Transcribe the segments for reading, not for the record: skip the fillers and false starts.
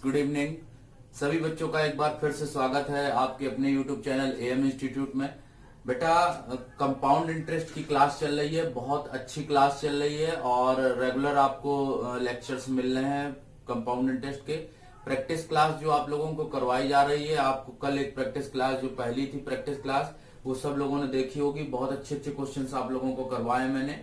Good evening. सभी बच्चों का एक बार फिर से स्वागत है आपके अपने यूट्यूब चैनल एएम इंस्टीट्यूट में। बेटा, कंपाउंड इंटरेस्ट की क्लास चल रही है, बहुत अच्छी क्लास चल रही है और रेगुलर आपको लेक्चर्स मिल रहे हैं कंपाउंड इंटरेस्ट के। प्रैक्टिस क्लास जो आप लोगों को करवाई जा रही है, आपको कल एक प्रैक्टिस क्लास जो पहली थी प्रैक्टिस क्लास वो सब लोगों ने देखी होगी। बहुत अच्छे अच्छे क्वेश्चंस आप लोगों को करवाए मैंने,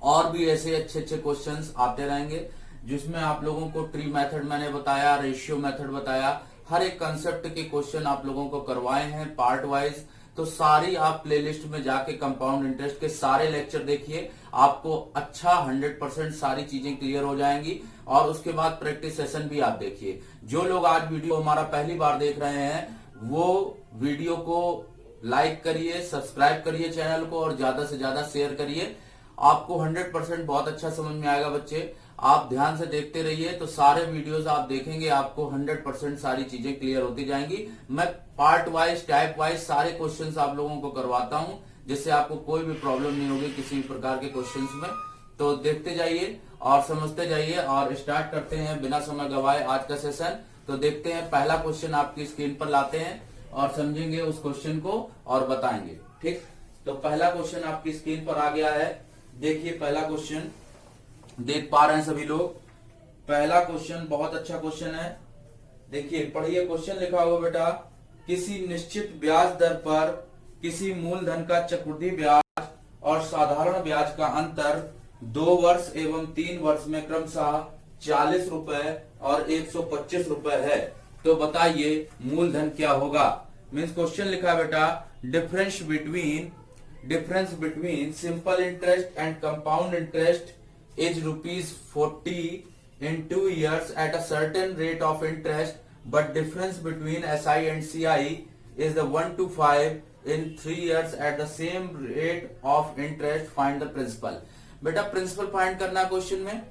और भी ऐसे अच्छे अच्छे क्वेश्चंस आते रहेंगे जिसमें आप लोगों को ट्री मेथड मैंने बताया, रेशियो मेथड बताया, हर एक कंसेप्ट के क्वेश्चन आप लोगों को करवाए हैं पार्ट वाइज। तो सारी आप प्लेलिस्ट में जाके कंपाउंड इंटरेस्ट के सारे लेक्चर देखिए, आपको अच्छा 100% सारी चीजें क्लियर हो जाएंगी। और उसके बाद प्रैक्टिस सेशन भी आप देखिए। जो लोग आज वीडियो हमारा पहली बार देख रहे हैं वो वीडियो को लाइक करिए, सब्सक्राइब करिए चैनल को और ज्यादा से ज्यादा शेयर करिए। आपको 100% बहुत अच्छा समझ में आएगा बच्चे। आप ध्यान से देखते रहिए तो सारे वीडियोस आप देखेंगे, आपको 100% सारी चीजें क्लियर होती जाएंगी। मैं पार्ट वाइज टाइप वाइज सारे क्वेश्चंस आप लोगों को करवाता हूं, जिससे आपको कोई भी प्रॉब्लम नहीं होगी किसी भी प्रकार के क्वेश्चंस में। तो देखते जाइए और समझते जाइए और स्टार्ट करते हैं बिना समय गवाए आज का सेशन। तो देखते हैं, पहला क्वेश्चन आपकी स्क्रीन पर लाते हैं और समझेंगे उस क्वेश्चन को और बताएंगे। ठीक, तो पहला क्वेश्चन आपकी स्क्रीन पर आ गया है। देखिए पहला क्वेश्चन देख पा रहे हैं सभी लोग। पहला क्वेश्चन बहुत अच्छा क्वेश्चन है। देखिए पढ़िए, क्वेश्चन लिखा हुआ बेटा, किसी निश्चित ब्याज दर पर किसी मूलधन का चक्रवृद्धि ब्याज और साधारण ब्याज का अंतर 2 वर्ष एवं 3 वर्ष में क्रमशः 40 रुपए और 125 रुपए है। तो बताइए मूलधन क्या होगा। मीन्स क्वेश्चन लिखा है बेटा, difference between simple interest and compound interest is rupees 40 in 2 years at a certain rate of interest, but difference between SI and CI is the 1 to 5 in 3 years at the same rate of interest. Find the principal. बेटा principal find करना है question में।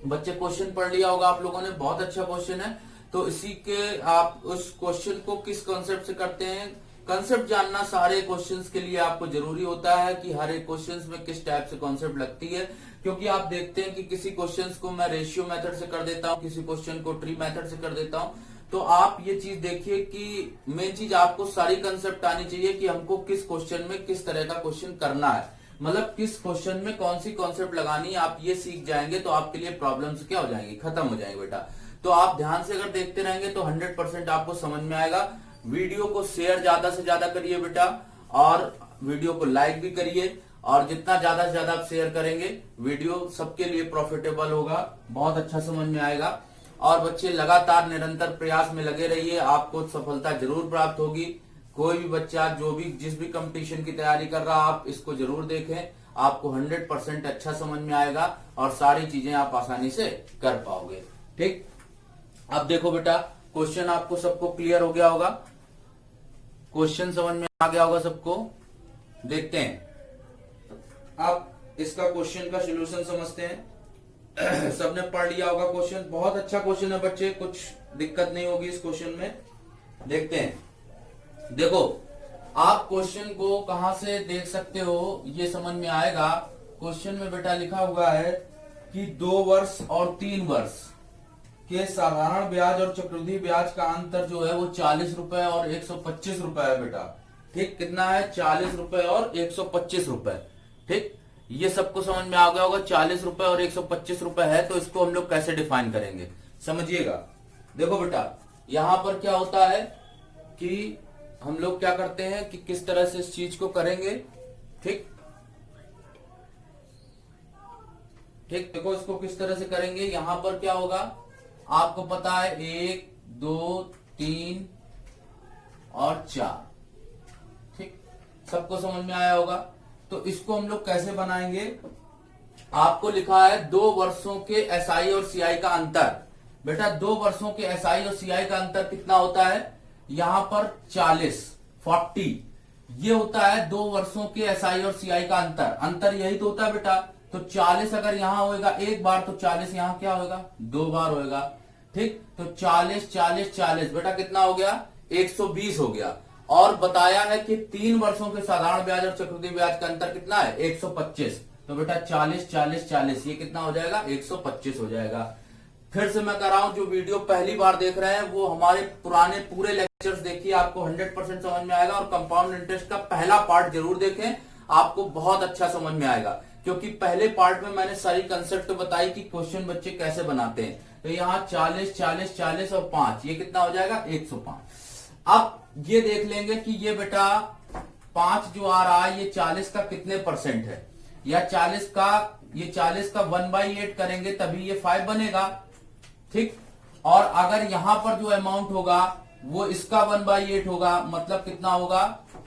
बच्चे question पढ़ लिया होगा आप लोगों ने, बहुत अच्छा क्वेश्चन है। तो इसी के आप उस क्वेश्चन को किस कॉन्सेप्ट से करते हैं, कंसेप्ट जानना सारे क्वेश्चंस के लिए आपको जरूरी होता है कि हर एक क्वेश्चंस में किस टाइप से कॉन्सेप्ट लगती है। क्योंकि आप देखते हैं कि किसी क्वेश्चंस को मैं रेशियो मेथड से कर देता हूं, किसी क्वेश्चन को ट्री मेथड से कर देता हूं। तो आप ये चीज देखिए कि मेन चीज आपको सारी कंसेप्ट आनी चाहिए कि हमको किस क्वेश्चन में किस तरह का क्वेश्चन करना है, मतलब किस क्वेश्चन में कौन सी कॉन्सेप्ट लगानी है। आप ये सीख जाएंगे तो आपके लिए प्रॉब्लम्स क्या हो जाएंगी, खत्म हो जाएंगे बेटा। तो आप ध्यान से अगर देखते रहेंगे तो 100% आपको समझ में आएगा। वीडियो को शेयर ज्यादा से ज्यादा करिए बेटा, और वीडियो को लाइक भी करिए, और जितना ज्यादा से ज्यादा आप शेयर करेंगे वीडियो सबके लिए प्रॉफिटेबल होगा, बहुत अच्छा समझ में आएगा। और बच्चे लगातार निरंतर प्रयास में लगे रहिए, आपको सफलता जरूर प्राप्त होगी। कोई भी बच्चा जो भी जिस भी कंपटीशन की तैयारी कर रहा, आप इसको जरूर देखें, आपको 100% अच्छा समझ में आएगा और सारी चीजें आप आसानी से कर पाओगे। ठीक, अब देखो बेटा, क्वेश्चन आपको सबको क्लियर हो गया होगा, क्वेश्चन समझ में आ गया होगा सबको। देखते हैं अब इसका क्वेश्चन का सॉल्यूशन समझते हैं। सबने पढ़ लिया होगा क्वेश्चन, बहुत अच्छा क्वेश्चन है बच्चे, कुछ दिक्कत नहीं होगी इस क्वेश्चन में। देखते हैं, देखो आप क्वेश्चन को कहां से देख सकते हो ये समझ में आएगा। क्वेश्चन में बेटा लिखा हुआ है कि 2 वर्ष और 3 वर्ष के साधारण ब्याज और चक्रवृद्धि ब्याज का अंतर जो है वो 40 रुपए और 125 रुपए है बेटा। ठीक, कितना है, 40 रुपए और 125 रुपए। ठीक, ये सबको समझ में आ गया होगा, 40 रुपए और 125 रुपए है। तो इसको हम लोग कैसे डिफाइन करेंगे समझिएगा। देखो बेटा, यहां पर क्या होता है कि हम लोग क्या करते हैं कि किस तरह से इस चीज को करेंगे। ठीक, देखो इसको किस तरह से करेंगे। यहां पर क्या होगा, आपको पता है 1 2 3 और 4। ठीक, सबको समझ में आया होगा। तो इसको हम लोग कैसे बनाएंगे, आपको लिखा है 2 वर्षों के एसआई और सीआई का अंतर। बेटा 2 वर्षों के एसआई और सीआई का अंतर कितना होता है, यहां पर 40 ये होता है 2 वर्षों के एसआई और सीआई का अंतर यही तो होता है बेटा। तो 40 अगर यहां होएगा एक बार तो 40 यहां क्या होगा, 2 बार होएगा। ठीक, तो 40 40 40 बेटा कितना हो गया, 120 हो गया। और बताया है कि 3 वर्षों के साधारण ब्याज और चक्रवृद्धि ब्याज का अंतर कितना है, 125। तो बेटा 40 40 40 ये कितना हो जाएगा, 125 हो जाएगा। फिर से मैं कह रहा हूं, जो वीडियो पहली बार देख रहे हैं वो हमारे पुराने पूरे लेक्चर्स देखिए, आपको 100% समझ में आएगा। और कंपाउंड इंटरेस्ट का पहला पार्ट जरूर देखें, आपको बहुत अच्छा समझ में आएगा, क्योंकि पहले पार्ट में मैंने सारी कंसेप्ट बताई कि क्वेश्चन बच्चे कैसे बनाते हैं। तो यहाँ 40 40 40 और 5, ये कितना हो जाएगा 105। अब ये देख लेंगे कि ये बेटा 5 जो आ रहा है ये 40 का कितने परसेंट है, या 40 का 1/8 करेंगे तभी ये 5 बनेगा, ठीक। और अगर यहां पर जो अमाउंट होगा वो इसका 1/8 होगा, मतलब कितना होगा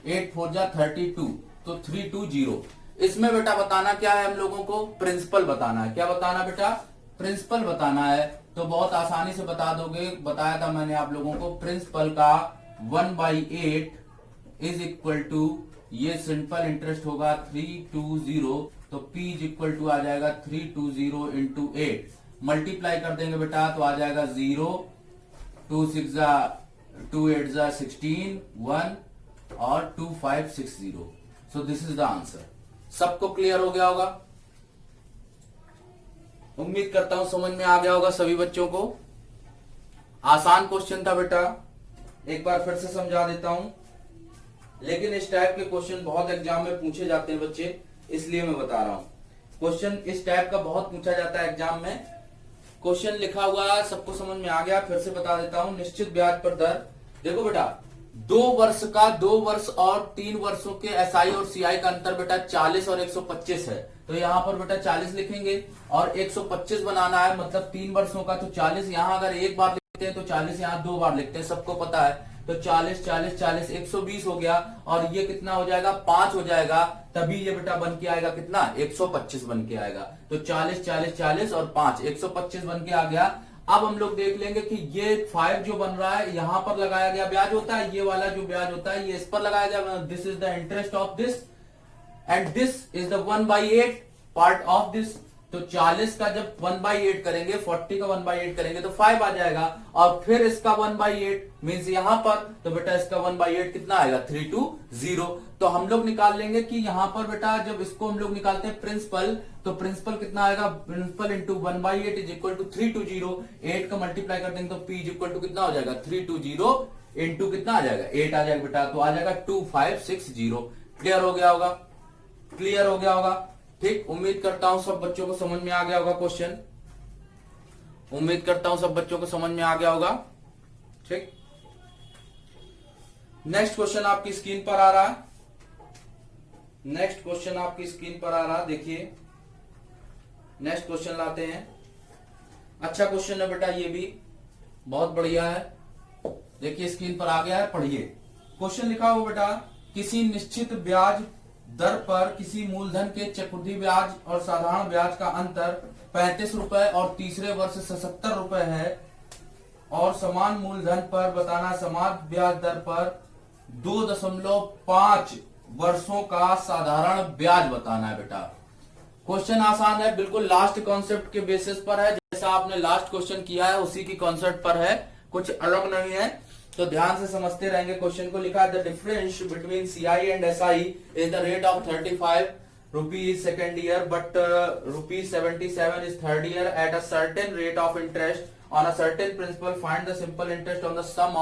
8 4 जा 32, तो 320। इसमें बेटा बताना क्या है, हम लोगों को प्रिंसिपल बताना है। क्या बताना बेटा, प्रिंसिपल बताना है। तो बहुत आसानी से बता दोगे, बताया था मैंने आप लोगों को, प्रिंसिपल का 1/8 इज इक्वल टू, ये सिंपल इंटरेस्ट होगा 320, तो P इज इक्वल टू आ जाएगा 320 इंटू 8, मल्टीप्लाई कर देंगे बेटा तो आ जाएगा 0, 2 6 जा 2 8 जा 16, 1 और 2560। So this is the answer. सबको क्लियर हो गया होगा, उम्मीद करता हूं समझ में आ गया होगा सभी बच्चों को। आसान क्वेश्चन था बेटा, एक बार फिर से समझा देता हूं, लेकिन इस टाइप के क्वेश्चन बहुत एग्जाम में पूछे जाते हैं बच्चे, इसलिए मैं बता रहा हूं। क्वेश्चन इस टाइप का बहुत पूछा जाता है एग्जाम में। क्वेश्चन लिखा हुआ है, सबको समझ में आ गया, फिर से बता देता हूं। निश्चित ब्याज पर दर, देखो बेटा 2 वर्ष और 3 वर्षों के एसआई और सीआई का अंतर बेटा 40 और 125 है। तो यहाँ पर बेटा 40 लिखेंगे और 125 बनाना है, मतलब 3 वर्षों का, तो 40 यहाँ अगर एक बार लिखते हैं तो 40 यहाँ 2 बार लिखते हैं, सबको पता है। तो 40 40 40 120 हो गया, और ये कितना हो जाएगा 5 हो जाएगा, तभी ये बेटा बन के आएगा कितना 125 बन के आएगा। तो 40 40 40 और 5 125 बन के आ गया। अब हम लोग देख लेंगे कि ये 5 जो बन रहा है यहां पर लगाया गया ब्याज होता है, ये वाला जो ब्याज होता है ये इस पर लगाया गया, this is the interest of this and this is the 1/8 part of this. तो 40 का जब 1/8 करेंगे, 40 का 1/8 करेंगे तो 5 आ जाएगा, और फिर इसका 1/8 मींस यहां पर, तो बेटा इसका 1/8 कितना आएगा 320। तो हम लोग निकाल लेंगे कि यहां पर बेटा जब इसको हम लोग निकालते हैं प्रिंसिपल, तो प्रिंसिपल कितना आएगा, principal into 1/8 is equal to 320, 8 का मल्टीप्लाई कर देंगे तो P इज इक्वल टू कितना हो जाएगा 320 इंटू कितना आ जाएगा 8 आ जाएगा बेटा, तो आ जाएगा 2560। क्लियर हो गया होगा, क्लियर हो गया होगा, ठीक। उम्मीद करता हूं सब बच्चों को समझ में आ गया होगा क्वेश्चन, उम्मीद करता हूं सब बच्चों को समझ में आ गया होगा, ठीक। नेक्स्ट क्वेश्चन आपकी स्क्रीन पर आ रहा है, नेक्स्ट क्वेश्चन आपकी स्क्रीन पर आ रहा है, देखिए नेक्स्ट क्वेश्चन लाते हैं। अच्छा क्वेश्चन है बेटा, ये भी बहुत बढ़िया है, देखिए स्क्रीन पर आ गया है, पढ़िए। क्वेश्चन लिखा हुआ बेटा, किसी निश्चित ब्याज दर पर किसी मूलधन के चक्रवृद्धि ब्याज और साधारण ब्याज का अंतर 35 रुपए और तीसरे वर्ष 77 रुपए है, और समान मूलधन पर बताना समान ब्याज दर पर 2.5 वर्षों का साधारण ब्याज बताना है बेटा। क्वेश्चन आसान है, बिल्कुल लास्ट कॉन्सेप्ट के बेसिस पर है, जैसा आपने लास्ट क्वेश्चन किया है उसी की कॉन्सेप्ट पर है, कुछ अलग नहीं है, तो ध्यान से समझते रहेंगे। क्वेश्चन को लिखा है, the difference between CI and SI is the rate of 35 rupees second year but rupees 77 is third year at a certain rate of interest on a certain principal. Find the simple interest on the sum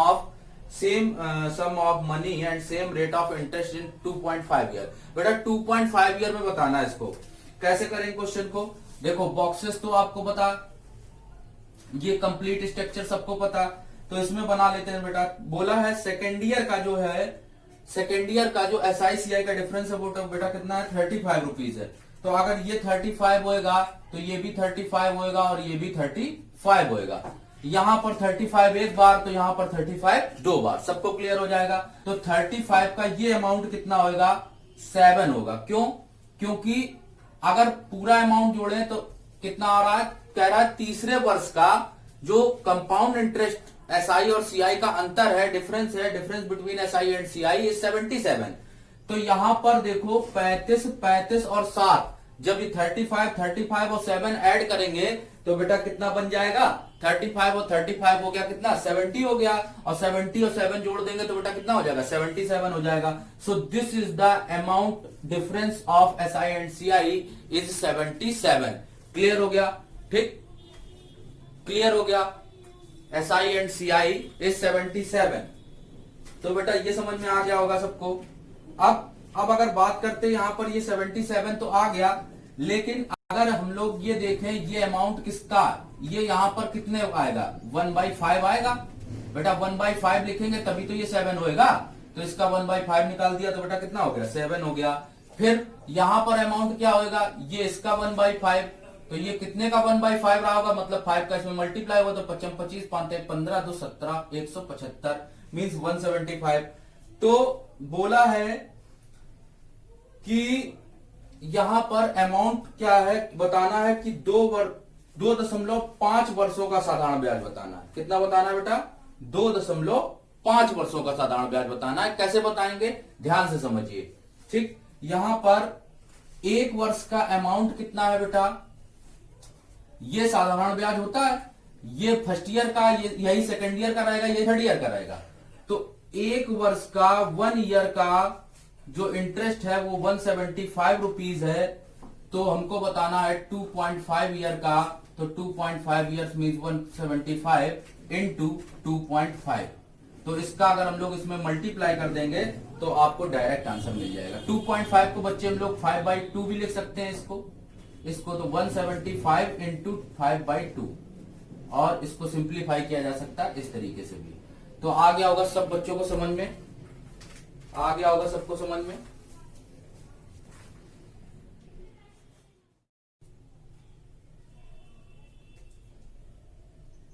of money and same rate of interest in 2.5 year। बेटा 2.5 year में बताना है इसको, कैसे करेंगे question को। देखो boxes तो आपको पता, ये कंप्लीट स्ट्रक्चर सबको पता, तो इसमें बना लेते हैं बेटा। बोला है सेकेंड ईयर का जो है, सेकेंड ईयर का जो SICI का डिफरेंस है वो बेटा कितना है 35 रुपीज है। तो अगर ये 35 होएगा तो ये भी 35 होएगा और ये भी 35 होएगा। यहां पर 35 एक बार, तो यहां पर 35 दो बार, सबको क्लियर हो जाएगा। तो 35 का ये अमाउंट कितना होएगा 7 होगा। क्यों? क्योंकि अगर पूरा अमाउंट जोड़े तो कितना आ रहा है, कह रहा है तीसरे वर्ष का जो कंपाउंड इंटरेस्ट SI और CI का अंतर है, डिफरेंस है, difference between SI and CI is 77। तो यहां पर देखो 35 35 और 7, जब ये 35 और 7 ऐड करेंगे तो बेटा कितना बन जाएगा, 35 और 35 हो गया कितना 70 हो गया, और 70 और 7 जोड़ देंगे तो बेटा कितना हो जाएगा 77 हो जाएगा। So this is the amount difference of SI and CI is 77। Clear हो गया, ठीक। क्लियर हो गया? SI and CI is 77। तो बेटा ये समझ में आ गया होगा सबको। अब अगर बात करते हैं, यहां पर ये 77 तो आ गया, लेकिन अगर हम लोग ये देखें ये अमाउंट किसका, ये यहां पर कितने आएगा, 1/5 आएगा। बेटा 1/5 लिखेंगे तभी तो ये 7 होएगा, तो इसका 1/5 निकाल दिया तो बेटा कितना हो गया, 7 हो गया। फिर यहां पर अमाउंट क्या होएगा, ये इसका 1/5, तो ये कितने का 1/5 रहा होगा, मतलब 5 का इसमें मल्टीप्लाई हुआ तो 25 25 5 15 2 17 175 मीन्स 175। तो बोला है कि यहां पर अमाउंट क्या है बताना है कि 2.5 वर्षों का साधारण ब्याज बताना है। कितना बताना है बेटा, 2.5 वर्षों का साधारण ब्याज बताना है। कैसे बताएंगे, ध्यान से समझिए। ठीक, यहां पर 1 वर्ष का अमाउंट कितना है बेटा, ये साधारण ब्याज होता है, ये फर्स्ट ईयर का, यही सेकेंड ईयर का रहेगा, ये थर्ड ईयर का रहेगा। तो 1 वर्ष का, 1 ईयर का जो इंटरेस्ट है वो 175 रुपीज है। तो हमको बताना है 2.5 ईयर का, तो 2.5 ईयर्स मीन्स 175 इंटू 2.5। तो इसका अगर हम लोग इसमें मल्टीप्लाई कर देंगे तो आपको डायरेक्ट आंसर मिल जाएगा। 2.5 को बच्चे हम लोग 5/2 भी लिख सकते हैं इसको तो 175 इंटू 5/2, और इसको सिंप्लीफाई किया जा सकता है इस तरीके से भी। तो आ गया होगा सब बच्चों को समझ में, आ गया होगा सबको समझ में।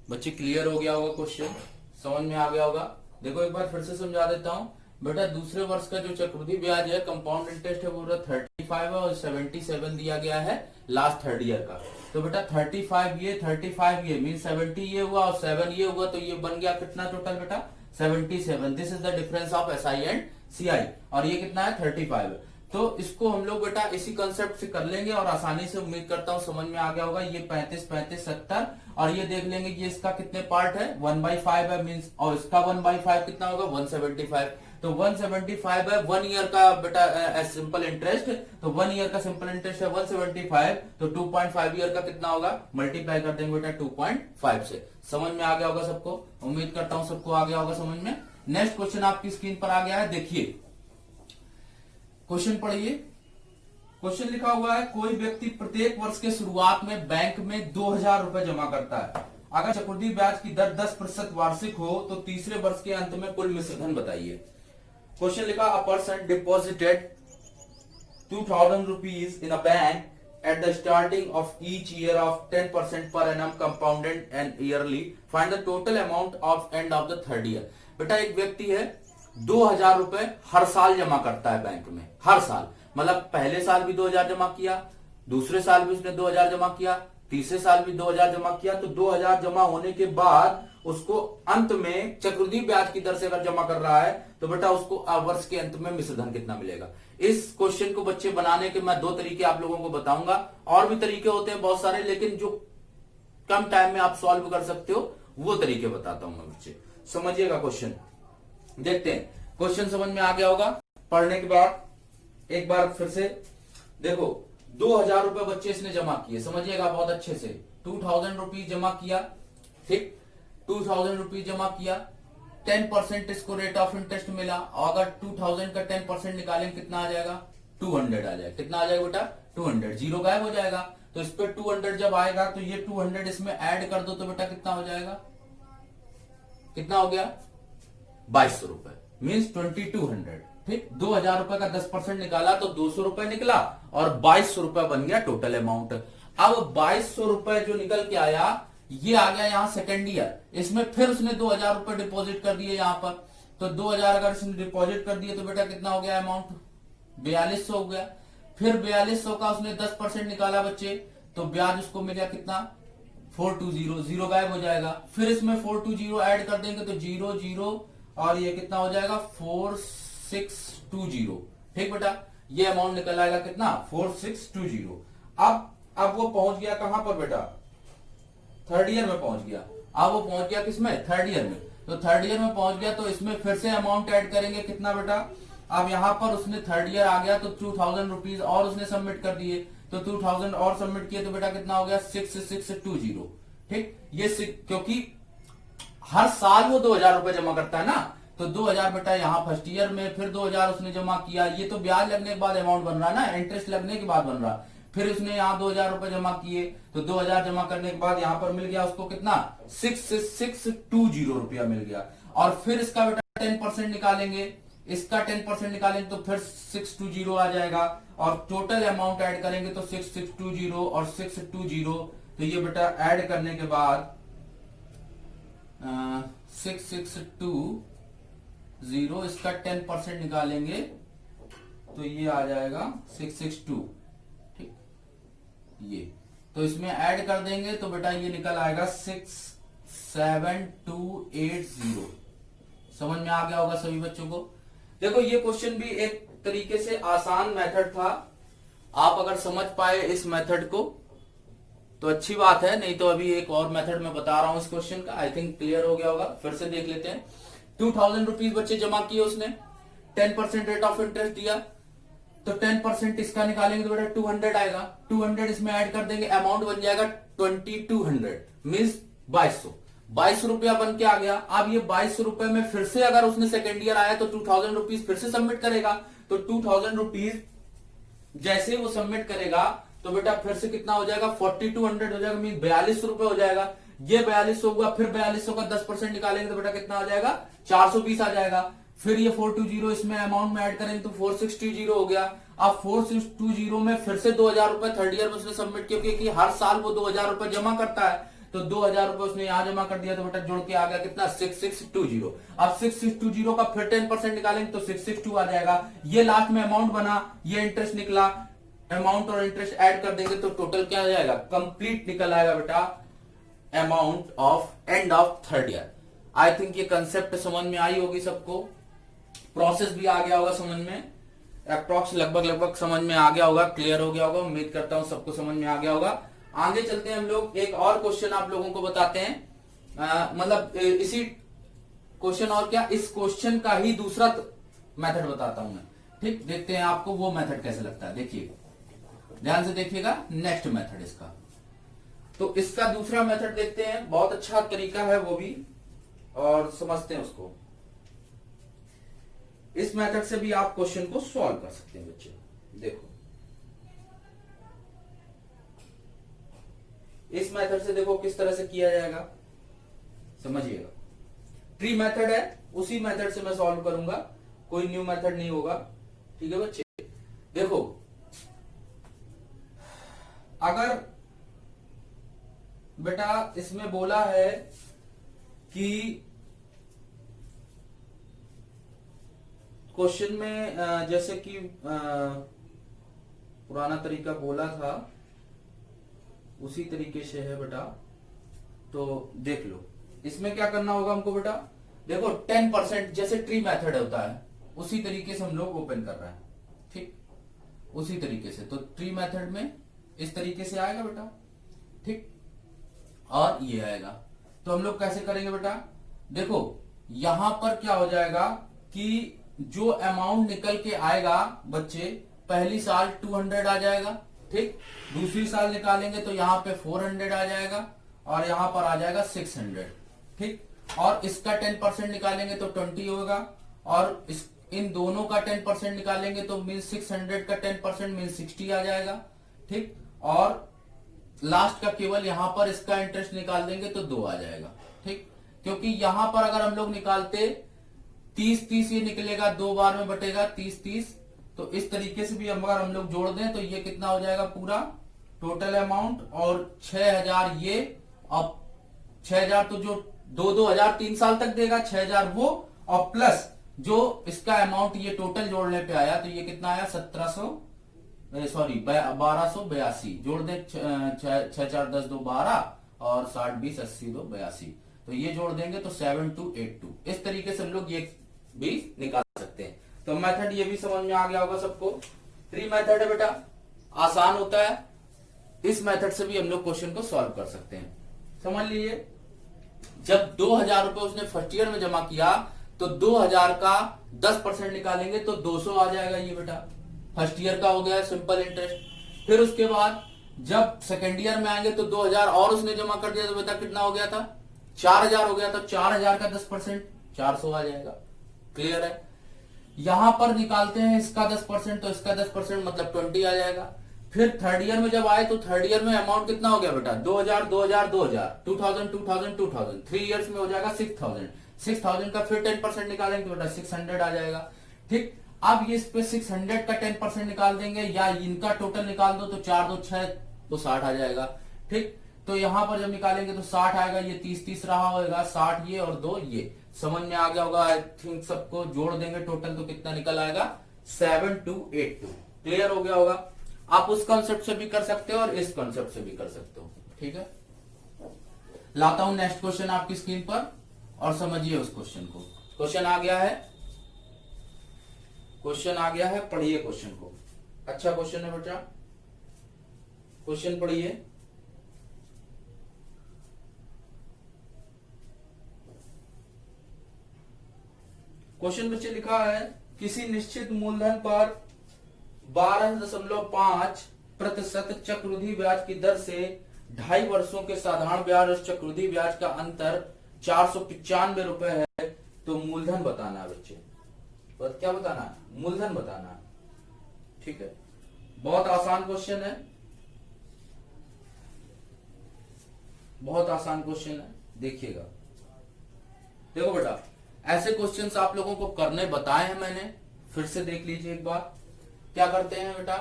बच्चे क्लियर हो गया होगा, क्वेश्चन समझ में आ गया होगा। देखो एक बार फिर से समझा देता हूं बेटा, दूसरे वर्ष का जो चक्रवृद्धि ब्याज है, कंपाउंड इंटरेस्ट है, वो 35 है और 77 दिया गया है लास्ट थर्ड ईयर का। तो बेटा 35 ये मीन 70 ये हुआ और 7 ये हुआ, तो ये बन गया कितना टोटल बेटा, 77। This is the difference of SI and CI, और ये कितना है 35। तो इसको हम लोग बेटा इसी कंसेप्ट से कर लेंगे और आसानी से, उम्मीद करता हूं समझ में आ गया होगा। ये 35 35 70, और ये देख लेंगे कि इसका कितने पार्ट है, 1/5 है मीन्स, और इसका 1/5 कितना होगा, 175। तो 175 है 1 ईयर का बेटा सिंपल इंटरेस्ट, तो 1 ईयर का सिंपल इंटरेस्ट है 175, तो 2.5 ईयर का कितना होगा, मल्टीप्लाई कर देंगे बेटा 2.5 से। समझ में आ गया होगा सबको, उम्मीद करता हूं सबको आ गया होगा समझ में। नेक्स्ट क्वेश्चन आपकी स्क्रीन पर आ गया है, देखिए क्वेश्चन पढ़िए। क्वेश्चन लिखा हुआ है, कोई व्यक्ति प्रत्येक वर्ष के शुरुआत में बैंक में 2000 रुपए जमा करता है। अगर चक्रवृद्धि ब्याज की दर 10% वार्षिक हो तो तीसरे वर्ष के अंत में कुल मिश्रधन बताइए। क्वेश्चन लिखा, a person deposited 2000 rupees in a bank at the starting of each year of 10% per annum compounded and yearly. Find the total amount of end of the third year. बेटा एक व्यक्ति है 2000 रुपए हर साल जमा करता है बैंक में, हर साल, मतलब पहले साल भी 2000 जमा किया, दूसरे साल भी उसने 2000 जमा किया, तीसरे साल भी 2000 जमा किया। तो 2000 जमा होने के बाद उसको अंत में चक्रवृद्धि ब्याज की दर से अगर जमा कर रहा है तो बेटा उसको वर्ष के अंत में मिश्रधन कितना मिलेगा। इस क्वेश्चन को बच्चे बनाने के मैं 2 तरीके आप लोगों को बताऊंगा, और भी तरीके होते हैं बहुत सारे, लेकिन जो कम टाइम में आप सॉल्व कर सकते हो वो तरीके बताता हूं मैं बच्चे। समझिएगा क्वेश्चन, देखते हैं क्वेश्चन समझ में आ गया होगा। पढ़ने के बाद एक बार फिर से देखो, 2000 रुपए बच्चे इसने जमा किए, समझिएगा बहुत अच्छे से। 2000 रुपीज जमा किया, ठीक, 2000 रुपीज जमा किया, 10% इसको रेट ऑफ इंटरेस्ट मिला, और अगर 2000 का 10% निकालें कितना आ जाएगा, 200 आ जाएगा। कितना आ जाएगा बेटा, 200, जीरो गायब हो जाएगा। तो इस पे 200 जब आएगा तो ये 200 इसमें ऐड कर दो तो बेटा कितना हो जाएगा, कितना हो गया, 2200 रुपए मीन्स 2200। ठीक, 2000 रुपए का 10% निकाला तो 200 रुपए निकला और 2200 रुपए बन गया टोटल अमाउंट। अब 2200 रुपए जो निकल के आया ये आ गया यहाँ सेकेंड ईयर, इसमें फिर उसने 2000 रुपए डिपॉजिट कर दिए यहाँ पर। तो 2000 अगर इसने डिपॉजिट कर दिए तो बेटा कितना हो गया अमाउंट, 4200 हो गया। फिर 4200 का उसने 10% निकाला बच्चे, तो ब्याज उसको मिला कितना, 420, जीरो गायब हो जाएगा। फिर इसमें 420 ऐड कर देंगे तो 00 और ये कितना हो जाएगा 4620। ठीक बेटा, ये अमाउंट निकल आएगा कितना, 4620। अब वो पहुंच गया कहां पर बेटा, थर्ड ईयर में पहुंच गया। अब वो पहुंच गया किसमें, थर्ड ईयर में। तो थर्ड ईयर में पहुंच गया तो इसमें फिर से अमाउंट ऐड करेंगे कितना बेटा, अब यहां पर उसने थर्ड ईयर आ गया तो 2000 रुपीज और उसने सबमिट कर दिए, तो 2000 और सबमिट किए तो बेटा कितना हो गया 6620। ठीक, ये क्योंकि हर साल वो 2,000 रुपए जमा करता है ना, तो 2,000 बेटा यहाँ फर्स्ट ईयर में, फिर 2,000 उसने जमा किया, ये तो ब्याज लगने के बाद अमाउंट बन रहा है ना, इंटरेस्ट लगने के बाद बन रहा। फिर उसने यहाँ 2,000 रुपए जमा किए, तो 2,000 जमा करने के बाद यहाँ पर मिल गया उसको कितना 6,620 रुपया मिल गया। और फिर इसका बेटा 10% निकालेंगे, इसका 10% निकालेंगे तो फिर 620 आ जाएगा, और टोटल अमाउंट ऐड करेंगे तो 6,620 और 620, तो ये बेटा ऐड करने के बाद 6,620, इसका 10% निकालेंगे तो ये आ जाएगा 662। ठीक, ये तो इसमें ऐड कर देंगे तो बेटा ये निकल आएगा 67280। समझ में आ गया होगा सभी बच्चों को। देखो ये क्वेश्चन भी एक तरीके से आसान मेथड था, आप अगर समझ पाए इस मेथड को तो अच्छी बात है, नहीं तो अभी एक और मेथड मैं बता रहा हूं इस क्वेश्चन का, आई थिंक क्लियर हो गया होगा। फिर से देख लेते हैं। 2,000 रुपीज बच्चे जमा किए उसने, 10% रेट ऑफ इंटरेस्ट दिया, तो 10% इसका निकालेंगे तो बेटा 200 आएगा, 200 इसमें ऐड कर देंगे, अमाउंट बन जाएगा 2200 मीन्स 2200 रुपया बन के आ गया। अब ये 2200 रुपए में फिर से अगर उसने सेकेंड ईयर आया तो 2,000 रुपीज फिर से सबमिट करेगा, तो 2,000 रुपीज जैसे वो सबमिट करेगा तो बेटा फिर से कितना हो जाएगा 4,200 हो जाएगा, मीन 4200 रुपए हो जाएगा। ये 4200 हुआ, फिर 4200 का 10% निकालेंगे तो बेटा कितना आ जाएगा 420 आ जाएगा। फिर ये 420 इसमें अमाउंट में ऐड करेंगे तो 4,620 हो गया। अब 4,620 में फिर से 2,000 रुपए थर्ड ईयर में उसने सबमिट किया, क्योंकि हर साल वो 2,000 रुपए जमा करता है, तो 2,000 रुपए उसने यहां जमा कर दिया, तो बेटा जुड़ के आ गया कितना 6,620। अब 6,620 का फिर 10% निकालेंगे तो 662 आ जाएगा। ये लास्ट में अमाउंट बना, ये इंटरेस्ट निकला, अमाउंट और इंटरेस्ट ऐड कर देंगे तो टोटल क्या आ जाएगा, कंप्लीट निकल आएगा बेटा amount of end of third year. I think ये कंसेप्ट समझ में आई होगी सबको, प्रोसेस भी आ गया होगा समझ में, अप्रॉक्स लगभग समझ में आ गया होगा, क्लियर हो गया होगा। उम्मीद करता हूं सबको समझ में आ गया होगा। आगे चलते हैं हम लोग, एक और क्वेश्चन आप लोगों को बताते हैं, मतलब इसी क्वेश्चन और क्या, इस क्वेश्चन का ही दूसरा मेथड बताता हूं मैं। ठीक, देखते हैं आपको वो मेथड कैसे लगता है। देखिए ध्यान से देखिएगा, नेक्स्ट मेथड इसका, तो इसका दूसरा मेथड देखते हैं, बहुत अच्छा तरीका है वो भी, और समझते हैं उसको। इस मेथड से भी आप क्वेश्चन को सॉल्व कर सकते हैं बच्चे। देखो इस मेथड से देखो किस तरह से किया जाएगा, समझिएगा। ट्री मेथड है, उसी मेथड से मैं सॉल्व करूंगा, कोई न्यू मेथड नहीं होगा। ठीक है बच्चे, देखो अगर बेटा इसमें बोला है कि क्वेश्चन में जैसे कि पुराना तरीका बोला था उसी तरीके से है बेटा, तो देख लो इसमें क्या करना होगा हमको बेटा। देखो 10% जैसे ट्री मेथड होता है उसी तरीके से हम लोग ओपन कर रहे हैं। ठीक, उसी तरीके से, तो ट्री मेथड में इस तरीके से आएगा बेटा। ठीक, और ये आएगा, तो हम लोग कैसे करेंगे बेटा। देखो यहां पर क्या हो जाएगा कि जो अमाउंट निकल के आएगा बच्चे, पहली साल 200 आ जाएगा। ठीक, दूसरी साल निकालेंगे तो यहाँ पे 400 आ जाएगा, और यहां पर आ जाएगा 600। ठीक, और इसका 10% निकालेंगे तो 20 होगा, और इन दोनों का 10% निकालेंगे तो मीन 600 का 10% मीन 60 आ जाएगा। ठीक, और लास्ट का केवल यहां पर इसका इंटरेस्ट निकाल देंगे तो 2 आ जाएगा। ठीक, क्योंकि यहां पर अगर हम लोग निकालते 30-30 ये निकलेगा, 2 बार में बटेगा 30-30, तो इस तरीके से भी अगर हम लोग जोड़ दें तो ये कितना हो जाएगा पूरा टोटल अमाउंट, और 6,000 ये, अब 6,000 तो जो 2,000 3 साल तक देगा, 6,000 वो, और प्लस जो इसका अमाउंट ये टोटल जोड़ने पे आया, तो ये कितना आया 1282, जोड़ दे 6,4 10 2 12, और 60 20 80 2 82, तो ये जोड़ देंगे तो 7282। इस तरीके से हम लोग ये भी निकाल सकते हैं। तो मेथड ये भी समझ में आ गया होगा सबको। ट्री मेथड है बेटा, आसान होता है, इस मेथड से भी हम लोग क्वेश्चन को सॉल्व कर सकते हैं। समझ लीजिए, जब 2,000 रुपए उसने फर्स्ट ईयर में जमा किया तो 2,000 का 10% निकालेंगे तो 200 आ जाएगा ये बेटा, फर्स्ट ईयर का हो गया सिंपल इंटरेस्ट। फिर उसके बाद जब सेकेंड ईयर में आएंगे तो 2000 और उसने जमा कर दिया तो बेटा कितना हो गया था, 4000 हो गया था। 4000 का 10% 400 आ जाएगा। क्लियर है। यहां पर निकालते हैं इसका 10%, तो इसका 10% मतलब 20 आ जाएगा। फिर थर्ड ईयर में जब आए तो थर्ड ईयर में अमाउंट कितना हो गया बेटा, 2000 2000 2000 2000 2000 2000 3 इयर्स में हो जाएगा 6000। 6000 का फिर 10% निकालेंगे तो बेटा 600 आ जाएगा। ठीक, अब ये इस पे 600 का 10% निकाल देंगे या इनका टोटल निकाल दो तो 4 2 6 तो 60 आ जाएगा। ठीक, तो यहां पर जब निकालेंगे तो 60 आएगा, ये 30 30 रहा होगा, 60 ये और 2 ये। समझ में आ गया होगा आई थिंक। सबको जोड़ देंगे टोटल तो कितना निकल आएगा, 7282। क्लियर हो गया होगा। आप उस कॉन्सेप्ट से भी कर सकते हो और इस कॉन्सेप्ट से भी कर सकते हो। ठीक है, लाता हूं नेक्स्ट क्वेश्चन आपकी स्क्रीन पर और समझिए उस क्वेश्चन को। क्वेश्चन आ गया है, क्वेश्चन आ गया है, पढ़िए क्वेश्चन को। अच्छा क्वेश्चन है बेटा, क्वेश्चन पढ़िए। क्वेश्चन बच्चे लिखा है, किसी निश्चित मूलधन पर 12.5% चक्रवृद्धि ब्याज की दर से 2.5 वर्षों के साधारण ब्याज और चक्रवृद्धि ब्याज का अंतर 495 रुपए है, तो मूलधन बताना है बच्चे। क्या बताना है, मूलधन बताना है। ठीक है, बहुत आसान क्वेश्चन है, बहुत आसान क्वेश्चन है, देखिएगा। देखो बेटा, ऐसे क्वेश्चंस आप लोगों को करने बताए हैं मैंने, फिर से देख लीजिए एक बार। क्या करते हैं बेटा,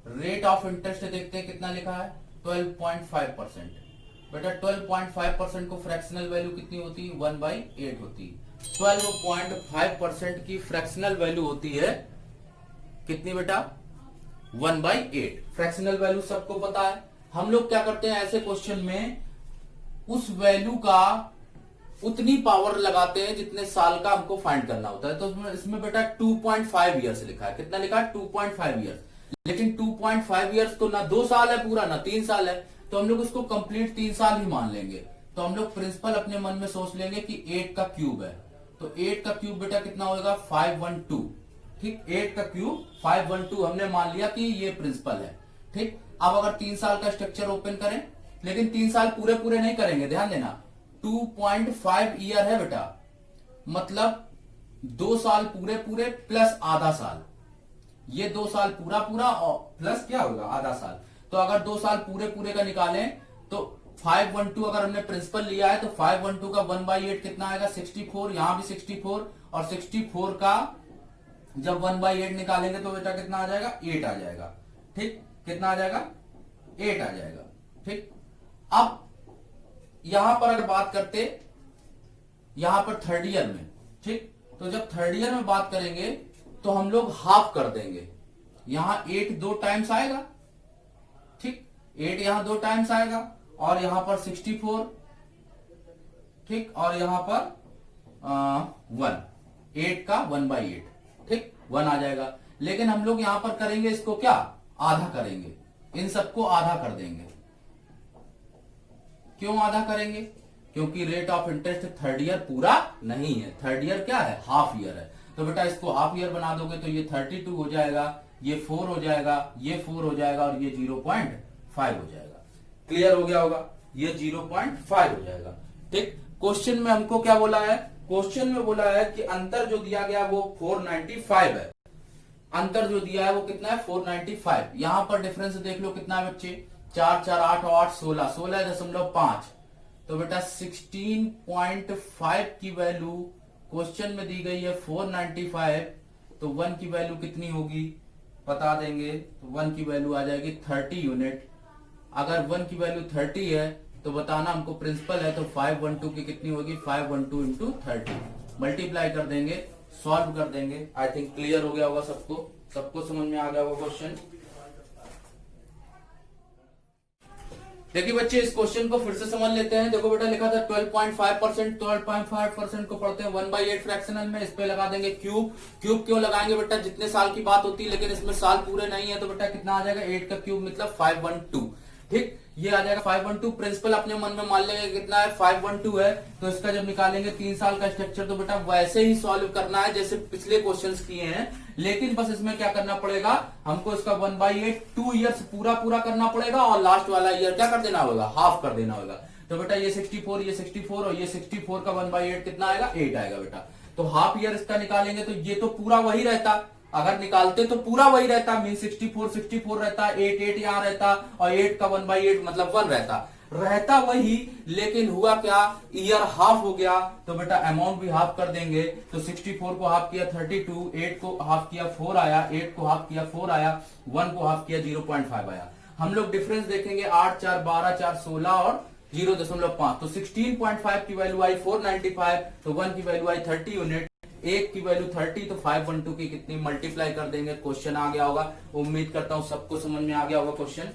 रेट ऑफ इंटरेस्ट देखते हैं कितना लिखा है, 12.5%। बेटा 12.5% को फ्रैक्शनल वैल्यू कितनी होती है, 1/8 होती है। 12.5% की फ्रैक्शनल वैल्यू होती है कितनी बेटा, 1/8। फ्रैक्शनल वैल्यू सबको पता है। हम लोग क्या करते हैं ऐसे क्वेश्चन में, उस वैल्यू का उतनी पावर लगाते हैं जितने साल का हमको फाइंड करना होता है। तो इसमें बेटा 2.5 ईयर्स लिखा है। कितना लिखा है, 2.5 ईयर्स। लेकिन 2.5 ईयर्स तो ना 2 साल है पूरा, ना 3 साल है, तो हम लोग उसको कंप्लीट 3 साल ही मान लेंगे। तो हम लोग प्रिंसिपल अपने मन में सोच लेंगे कि 8 का क्यूब है, तो 8 का क्यूब बेटा कितना होगा, 512। ठीक, 8 का क्यूब 512 हमने मान लिया कि ये प्रिंसिपल है। ठीक, अब अगर 3 साल का स्ट्रक्चर ओपन करें, लेकिन 3 साल पूरे पूरे नहीं करेंगे, ध्यान देना। 2.5 ईयर है बेटा, मतलब 2 साल पूरे पूरे प्लस आधा साल। ये 2 साल पूरा पूरा और प्लस क्या होगा, आधा साल। तो अगर 2 साल पूरे पूरे का निकालें तो 512 अगर हमने प्रिंसिपल लिया है तो 512 का 1/8 कितना आएगा, 64। यहां भी 64 और 64 का जब 1/8 निकालेंगे तो बेटा कितना आ जाएगा, 8 आ जाएगा। ठीक, कितना आ जाएगा, 8 आ जाएगा। ठीक, अब यहां पर अगर बात करते, यहां पर थर्ड ईयर में, ठीक, तो जब थर्ड ईयर में बात करेंगे तो हम लोग हाफ कर देंगे। यहां 8 2 टाइम्स आएगा। ठीक, 8 यहां 2 टाइम्स आएगा और यहां पर 64। ठीक, और यहां पर 1, 8 का 1/8। ठीक, 1 आ जाएगा। लेकिन हम लोग यहां पर करेंगे इसको क्या, आधा करेंगे, इन सबको आधा कर देंगे। क्यों आधा करेंगे, क्योंकि rate of interest third year पूरा नहीं है, थर्ड ईयर क्या है, हाफ ईयर है। तो बेटा इसको हाफ ईयर बना दोगे तो ये 32 हो जाएगा, ये 4 हो जाएगा, ये 4 हो जाएगा और ये 0.5 हो जाएगा। क्लियर हो गया होगा, ये 0.5 हो जाएगा। ठीक, क्वेश्चन में हमको क्या बोला है, क्वेश्चन में बोला है कि अंतर जो दिया गया वो 495 है। अंतर जो दिया है वो कितना है, 495। यहां पर डिफरेंस देख लो कितना है बच्चे, 4 4 8 8 16 16.5। तो बेटा 16.5 की वैल्यू क्वेश्चन में दी गई है 495, तो 1 की वैल्यू कितनी होगी बता देंगे। तो 1 की वैल्यू आ जाएगी 30 यूनिट। अगर 1 की वैल्यू 30 है तो बताना हमको प्रिंसिपल है, तो 512 की कितनी होगी, 512 इंटू 30 मल्टीप्लाई कर देंगे, सॉल्व कर देंगे। आई थिंक क्लियर हो गया होगा सबको, सबको समझ में आ गया होगा क्वेश्चन। देखिए बच्चे इस क्वेश्चन को फिर से समझ लेते हैं। देखो बेटा लिखा था 12.5%, 12.5% को पढ़ते हैं 1/8 फ्रैक्शनल में, इस पे लगा देंगे क्यूब। क्यूब क्यों लगाएंगे बेटा, जितने साल की बात होती है, लेकिन इसमें साल पूरे नहीं है, तो बेटा कितना आ जाएगा, 8 का क्यूब मतलब 512। ठीक, ये आ जाएगा 512। प्रिंसिपल अपने मन में मान लेंगे कितना है, 512 है, तो इसका जब निकालेंगे 3 साल का स्ट्रक्चर, तो बेटा वैसे ही सॉल्व करना है जैसे पिछले क्वेश्चंस किए हैं, लेकिन बस इसमें क्या करना पड़ेगा हमको, इसका 1/8 2 ईयर्स पूरा पूरा करना पड़ेगा, और लास्ट वाला ईयर क्या कर देना होगा, हाफ कर देना होगा। तो बेटा ये 64, ये 64 और ये 64 का 1/8 कितना आएगा, 8 आएगा बेटा। तो हाफ ईयर इसका निकालेंगे तो ये तो पूरा वही रहता, अगर निकालते तो पूरा वही रहता, मीन 64 64 रहता, 8 8 यहां रहता, और 8 का 1/8 मतलब 1 रहता वही, लेकिन हुआ क्या, ईयर हाफ हो गया, तो बेटा अमाउंट भी हाफ कर देंगे। तो 64 को हाफ किया 32, 8 को हाफ किया 4 आया, 8 को हाफ किया 4 आया, 1 को हाफ किया 0.5 आया। हम लोग डिफरेंस देखेंगे, 8 4 12 4 16 और 0.5, तो 16.5 की वैल्यू आई 495, तो 1 की वैल्यू आई 30 यूनिट, 1 की वैल्यू 30, तो 512 की कितनी मल्टीप्लाई कर देंगे, क्वेश्चन आ गया होगा। उम्मीद करता हूं सबको समझ में आ गया होगा क्वेश्चन।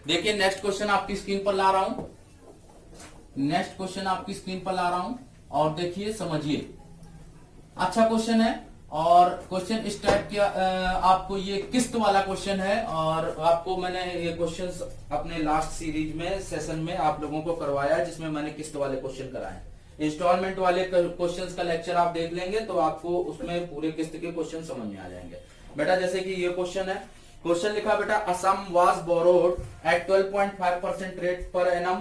देखिए नेक्स्ट क्वेश्चन आपकी स्क्रीन पर ला रहा हूं, नेक्स्ट क्वेश्चन आपकी स्क्रीन पर ला रहा हूं, और देखिए समझिए, अच्छा क्वेश्चन है, और क्वेश्चन इस टाइप के आपको ये किस्त वाला क्वेश्चन है, और आपको मैंने ये क्वेश्चंस अपने लास्ट सीरीज में सेशन में आप लोगों को करवाया, जिसमें मैंने किस्त वाले क्वेश्चन कराए। इंस्टॉलमेंट वाले क्वेश्चंस का लेक्चर आप देख लेंगे तो आपको उसमें पूरे किस्त के क्वेश्चन समझ में आ जाएंगे बेटा। जैसे कि ये क्वेश्चन है, क्वेश्चन लिखा बेटा, a sum was borrowed at 12.5% rate per annum,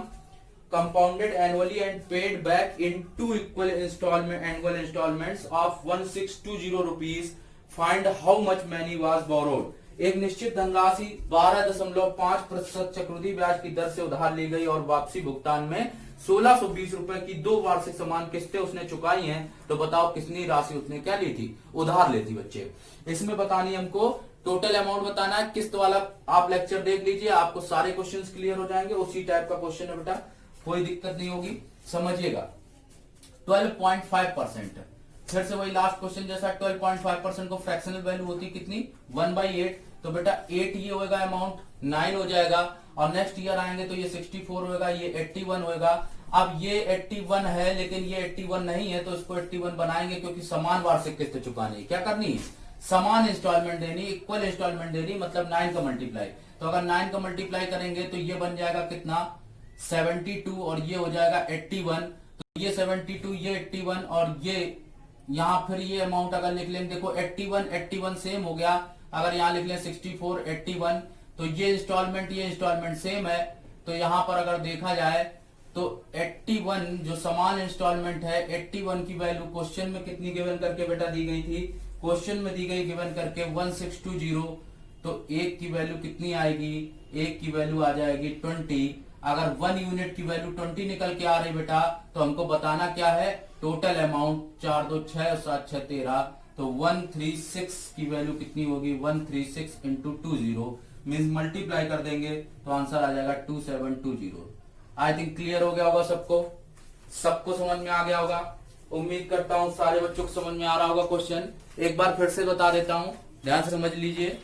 compounded annually and paid back in 2 equal annual installments of 1620 rupees. Find how much money was borrowed. एक निश्चित धनराशि 12.5% चक्रवृद्धि ब्याज की दर से उधार ली गई और वापसी भुगतान में 1620 रुपए की 2 वार्षिक समान किस्तें उसने चुकाई हैं। तो बताओ कितनी राशि उसने क्या ली थी, उधार ली थी बच्चे। इसमें बतानी हमको टोटल अमाउंट बताना है। किस्त वाला आप लेक्चर देख लीजिए, आपको सारे क्वेश्चंस क्लियर हो जाएंगे। उसी टाइप का क्वेश्चन है बेटा, कोई दिक्कत नहीं होगी, समझिएगा। 12.5%, फिर से वही लास्ट क्वेश्चन जैसा, 12.5% को फ्रैक्शनल वैल्यू होती कितनी, 1/8, तो बेटा 8 ये होगा अमाउंट, 9 हो जाएगा, और नेक्स्ट ईयर आएंगे तो ये 64 होगा, ये 81 होगा। अब ये 81 है, लेकिन ये 81 नहीं है, तो इसको 81 बनाएंगे, क्योंकि समान वार्षिक किस्त चुकानी है। क्या करनी है, समान इंस्टॉलमेंट देनी, इक्वल इंस्टॉलमेंट देनी, मतलब 9 का मल्टीप्लाई। तो अगर 9 का मल्टीप्लाई करेंगे तो ये बन जाएगा कितना, 72, और ये हो जाएगा 81, तो ये 72, ये 81, और ये यहाँ फिर ये अमाउंट अगर लिख लेंगे, देखो 81 सेम हो गया। अगर यहाँ लिख लें 64 81, तो ये इंस्टॉलमेंट सेम है। तो यहाँ पर अगर देखा जाए तो 81 जो समान इंस्टॉलमेंट है, 81 की वैल्यू क्वेश्चन में कितनी गिवन करके बेटा दी गई थी, क्वेश्चन में दी गई गिवन करके 1620, तो 1 की वैल्यू कितनी आएगी, 1 की वैल्यू आ जाएगी 20। अगर 1 यूनिट की वैल्यू 20 निकल के आ रही बेटा, तो हमको बताना क्या है, टोटल अमाउंट, 4 2 6 7 6 13, तो 136 की वैल्यू कितनी होगी, 136 इंटू 20 मीन्स मल्टीप्लाई कर देंगे तो आंसर आ जाएगा 2720। आई थिंक क्लियर हो गया होगा सबको, सबको समझ में आ गया होगा। उम्मीद करता हूं सारे बच्चों को समझ में आ रहा होगा क्वेश्चन। एक बार फिर से बता देता हूं, ध्यान से समझ लीजिए।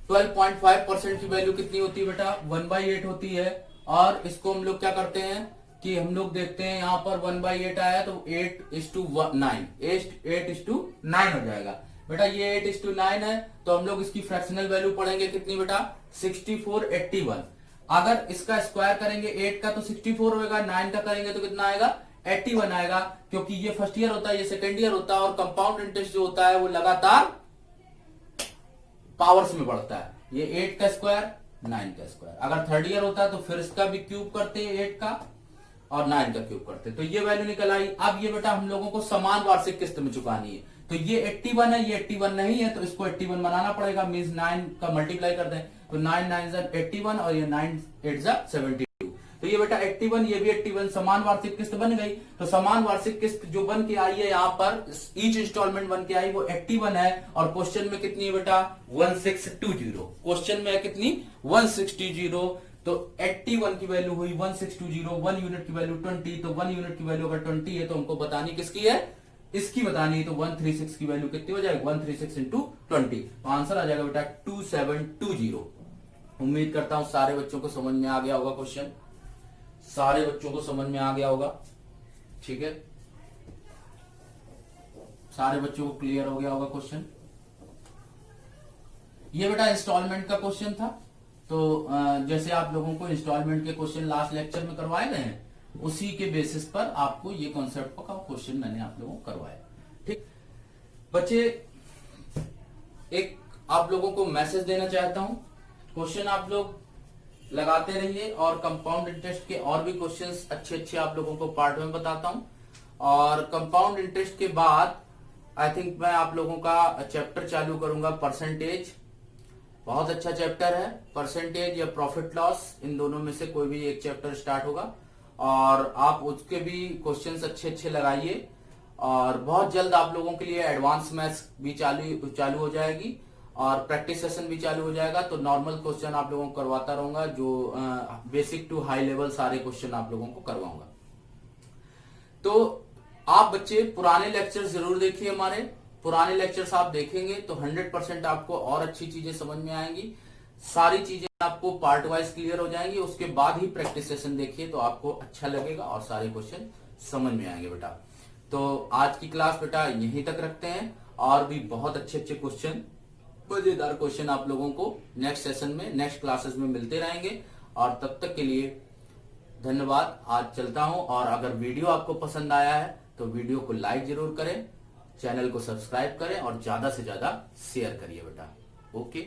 12.5% की वैल्यू कितनी होती है बेटा, 1/8 होती है। और इसको हम लोग क्या करते हैं कि हम लोग देखते हैं यहाँ पर 1/8 आया, तो 8:9, 8:9 हो जाएगा बेटा। ये 8:9 है, तो हम लोग इसकी फ्रैक्शनल वैल्यू पढ़ेंगे कितनी बेटा, 64 81। अगर इसका स्क्वायर करेंगे 8 का तो 64 होगा, 9 का करेंगे तो कितना आएगा, 81 आएगा, क्योंकि ये फर्स्ट ईयर होता है, ये सेकेंड ईयर होता है, और कंपाउंड इंटरेस्ट जो होता है वो लगातार पावर्स में बढ़ता है। ये 8 का स्क्वायर 9 का स्क्वायर। अगर थर्ड ईयर होता है तो फिर इसका भी क्यूब करते हैं, 8 का और 9 का क्यूब करते हैं, तो ये वैल्यू निकल आई। अब ये बेटा हम लोगों को समान वार्षिक किस्त में चुकानी है, तो ये 81 है, ये 81 नहीं है, तो इसको 81 बनाना पड़ेगा, मीन्स 9 का मल्टीप्लाई कर दें, तो 9 9 81 और ये 9 8 72। तो ये बेटा 81, ये भी 81, समान वार्षिक किस्त बन गई। तो समान वार्षिक किस्त जो बन के आई है यहाँ पर, ईच इंस्टॉलमेंट बन के आई वो 81 है, और क्वेश्चन में कितनी है बेटा, 1620। क्वेश्चन में है कितनी, 1620। तो 81 की वैल्यू हुई 1620, 1 यूनिट की वैल्यू 20, तो 1 यूनिट की वैल्यू अगर 20 है तो हमको बतानी किसकी है, इसकी बतानी है। तो 136 की वैल्यू कितनी हो जाएगी, 136 इंटू 20, तो आंसर आ जाएगा बेटा 2720। उम्मीद करता हूं सारे बच्चों को समझ में आ गया होगा क्वेश्चन, सारे बच्चों को समझ में आ गया होगा, ठीक है, सारे बच्चों को क्लियर हो गया होगा क्वेश्चन। ये बेटा इंस्टॉलमेंट का क्वेश्चन था, तो जैसे आप लोगों को इंस्टॉलमेंट के क्वेश्चन लास्ट लेक्चर में करवाए गए हैं, उसी के बेसिस पर आपको ये कॉन्सेप्ट का क्वेश्चन मैंने आप लोगों को करवाया। ठीक बच्चे, एक आप लोगों को मैसेज देना चाहता हूं, क्वेश्चन आप लोग लगाते रहिए और कंपाउंड इंटरेस्ट के और भी क्वेश्चंस अच्छे अच्छे आप लोगों को पार्ट में बताता हूं। और कंपाउंड इंटरेस्ट के बाद आई थिंक मैं आप लोगों का चैप्टर चालू करूंगा परसेंटेज। बहुत अच्छा चैप्टर है परसेंटेज या प्रॉफिट लॉस, इन दोनों में से कोई भी एक चैप्टर स्टार्ट होगा और आप उसके भी क्वेश्चंस अच्छे अच्छे लगाइए। और बहुत जल्द आप लोगों के लिए एडवांस मैथ्स भी चालू हो जाएगी और प्रैक्टिस सेशन भी चालू हो जाएगा। तो नॉर्मल क्वेश्चन आप लोगों को करवाता रहूंगा, जो बेसिक टू हाई लेवल सारे क्वेश्चन आप लोगों को करवाऊंगा। तो आप बच्चे पुराने लेक्चर जरूर देखिए, हमारे पुराने लेक्चर्स आप देखेंगे तो 100% आपको और अच्छी चीजें समझ में आएंगी, सारी चीजें आपको पार्ट वाइज क्लियर हो जाएंगी। उसके बाद ही प्रैक्टिस सेशन देखिए तो आपको अच्छा लगेगा और सारे क्वेश्चन समझ में आएंगे बेटा। तो आज की क्लास बेटा यहीं तक रखते हैं, और भी बहुत अच्छे अच्छे क्वेश्चन, मजेदार क्वेश्चन आप लोगों को नेक्स्ट सेशन में, नेक्स्ट क्लासेस में मिलते रहेंगे। और तब तक के लिए धन्यवाद, आज चलता हूं। और अगर वीडियो आपको पसंद आया है तो वीडियो को लाइक जरूर करें, चैनल को सब्सक्राइब करें और ज्यादा से ज्यादा शेयर करिए बेटा। ओके।